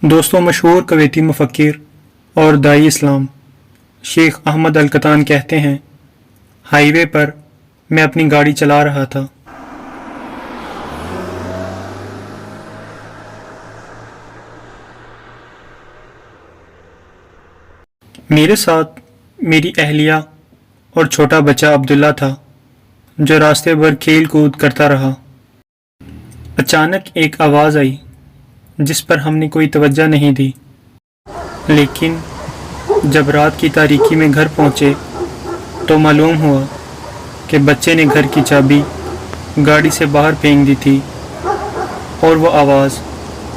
دوستوں، مشہور کویتی مفکر اور داعی اسلام شیخ احمد القطان کہتے ہیں، ہائی وے پر میں اپنی گاڑی چلا رہا تھا۔ میرے ساتھ میری اہلیہ اور چھوٹا بچہ عبداللہ تھا، جو راستے بھر کھیل کود کرتا رہا۔ اچانک ایک آواز آئی جس پر ہم نے کوئی توجہ نہیں دی، لیکن جب رات کی تاریکی میں گھر پہنچے تو معلوم ہوا کہ بچے نے گھر کی چابی گاڑی سے باہر پھینک دی تھی اور وہ آواز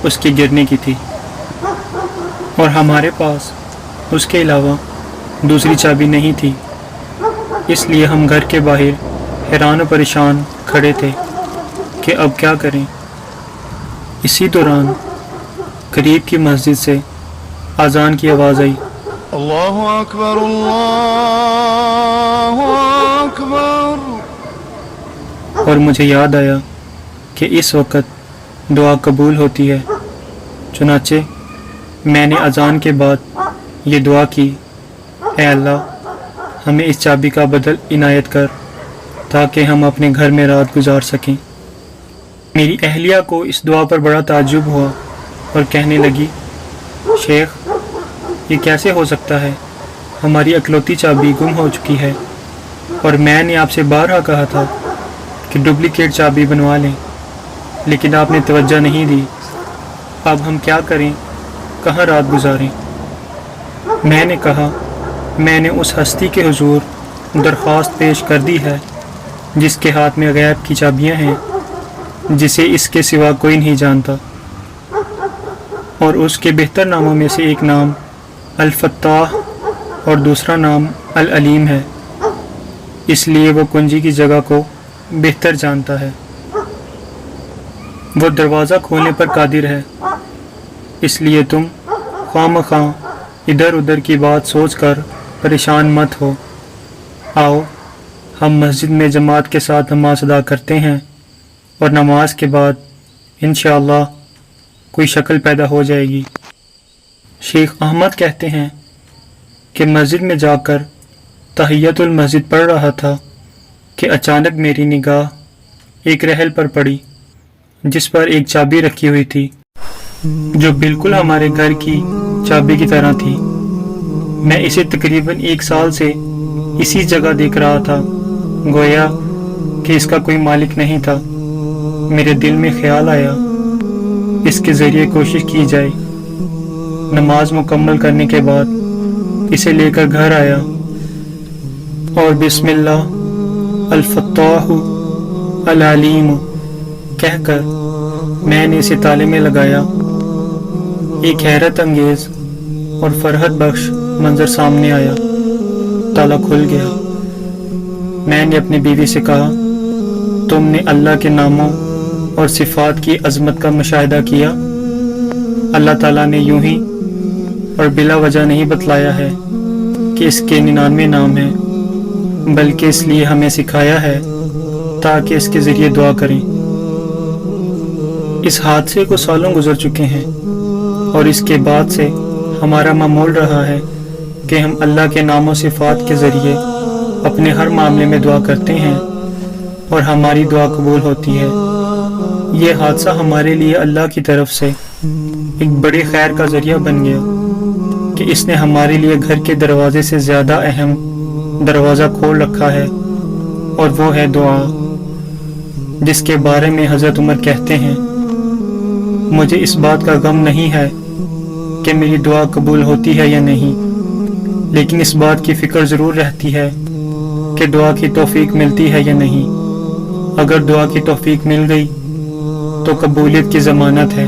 اس کے گرنے کی تھی، اور ہمارے پاس اس کے علاوہ دوسری چابی نہیں تھی۔ اس لیے ہم گھر کے باہر حیران و پریشان کھڑے تھے کہ اب کیا کریں۔ اسی دوران قریب کی مسجد سے اذان کی آواز آئی۔ اللہ اکبر، اللہ اکبر۔ اور مجھے یاد آیا کہ اس وقت دعا قبول ہوتی ہے، چنانچہ میں نے اذان کے بعد یہ دعا کی، اے اللہ، ہمیں اس چابی کا بدل عنایت کر تاکہ ہم اپنے گھر میں رات گزار سکیں۔ میری اہلیہ کو اس دعا پر بڑا تعجب ہوا اور کہنے لگی، شیخ، یہ کیسے ہو سکتا ہے؟ ہماری اکلوتی چابی گم ہو چکی ہے، اور میں نے آپ سے بارہا کہا تھا کہ ڈپلیکیٹ چابی بنوا لیں، لیکن آپ نے توجہ نہیں دی۔ اب ہم کیا کریں؟ کہاں رات گزاریں؟ میں نے کہا، میں نے اس ہستی کے حضور درخواست پیش کر دی ہے جس کے ہاتھ میں غیب کی چابیاں ہیں، جسے اس کے سوا کوئی نہیں جانتا، اور اس کے بہتر ناموں میں سے ایک نام الفتاح اور دوسرا نام العلیم ہے، اس لیے وہ کنجی کی جگہ کو بہتر جانتا ہے۔ وہ دروازہ کھولنے پر قادر ہے، اس لیے تم خواہ مخواہ ادھر ادھر کی بات سوچ کر پریشان مت ہو۔ آؤ، ہم مسجد میں جماعت کے ساتھ نماز ادا کرتے ہیں، اور نماز کے بعد انشاءاللہ کوئی شکل پیدا ہو جائے گی۔ شیخ احمد کہتے ہیں کہ مسجد میں جا کر تحیۃ المسجد پڑھ رہا تھا کہ اچانک میری نگاہ ایک رحل پر پڑی جس پر ایک چابی رکھی ہوئی تھی، جو بالکل ہمارے گھر کی چابی کی طرح تھی۔ میں اسے تقریباً 1 سال سے اسی جگہ دیکھ رہا تھا، گویا کہ اس کا کوئی مالک نہیں تھا۔ میرے دل میں خیال آیا، اس کے ذریعے کوشش کی جائے۔ نماز مکمل کرنے کے بعد اسے لے کر گھر آیا اور بسم اللہ الفتاح العلیم کہہ کر میں نے اسے تالے میں لگایا۔ ایک حیرت انگیز اور فرحت بخش منظر سامنے آیا۔ تالا کھل گیا۔ میں نے اپنی بیوی سے کہا، تم نے اللہ کے ناموں اور صفات کی عظمت کا مشاہدہ کیا؟ اللہ تعالیٰ نے یوں ہی اور بلا وجہ نہیں بتلایا ہے کہ اس کے 99 نام ہیں، بلکہ اس لیے ہمیں سکھایا ہے تاکہ اس کے ذریعے دعا کریں۔ اس حادثے کو سالوں گزر چکے ہیں، اور اس کے بعد سے ہمارا معمول رہا ہے کہ ہم اللہ کے نام و صفات کے ذریعے اپنے ہر معاملے میں دعا کرتے ہیں، اور ہماری دعا قبول ہوتی ہے۔ یہ حادثہ ہمارے لیے اللہ کی طرف سے ایک بڑی خیر کا ذریعہ بن گیا کہ اس نے ہمارے لیے گھر کے دروازے سے زیادہ اہم دروازہ کھول رکھا ہے، اور وہ ہے دعا، جس کے بارے میں حضرت عمر کہتے ہیں، مجھے اس بات کا غم نہیں ہے کہ میری دعا قبول ہوتی ہے یا نہیں، لیکن اس بات کی فکر ضرور رہتی ہے کہ دعا کی توفیق ملتی ہے یا نہیں۔ اگر دعا کی توفیق مل گئی تو قبولیت کی ضمانت ہے۔